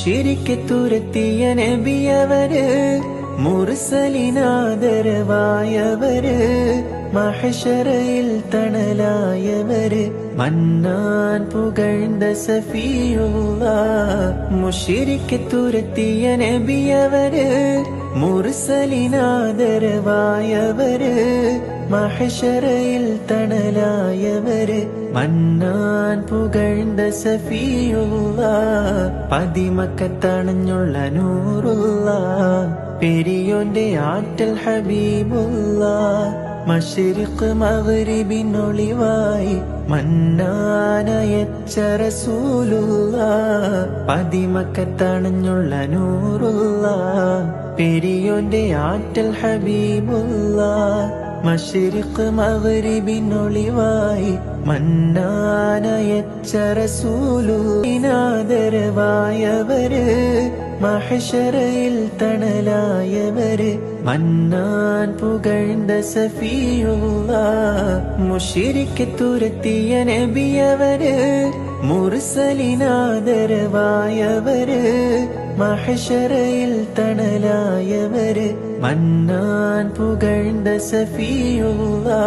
മുശ്രിക്ക് തുരത്തിയ നബിയവര്, മുർസലിനാദരവായവര്, മഹ്ശറയിൽ തണലായവര്, മന്നാൻ പുകഴ്ന്ന സഫിയുള്ളാഹ്. മുശ്രിക്ക് തുരത്തിയ നബിയവര്, മുർസലിനാദരവായവര്, മഹ്ശറയിൽ തണലായവര്, മന്നാൻ പുകഴ്ന്ന സഫിയുള്ളാഹ്. പതിമക്കത്തണഞ്ഞുള്ള നൂറുള്ളാഹ്, പെരിയോന്റെ ആറ്റൽ ഹബീബുള്ളാഹ്. Mashreq മഗ്രിബിനൊളിവായി മന്നാനയച്ച റസൂലുള്ളാഹ്. പതിമക്കത്തണഞ്ഞുള്ള നൂറുള്ളാഹ്, പെരിയോന്റെ ആറ്റൽ ഹബീബുള്ളാഹ്. Mashreq മഗ്രിബിനൊളിവായി മന്നാനയച്ച റസൂലുള്ളാഹ്. മഹ്ശറയിൽ തണലായവര്, മന്നാൻ പുകഴ്ന്ന സഫിയുള്ളാഹ്. മുശ്രിക്ക് തുരത്തിയ നബിയവര്, മുർസലിനാദരവായവര്, മഹ്ശറയിൽ തണലായവര്, മന്നാൻ പുകഴ്ന്ന സഫിയുള്ളാഹ്.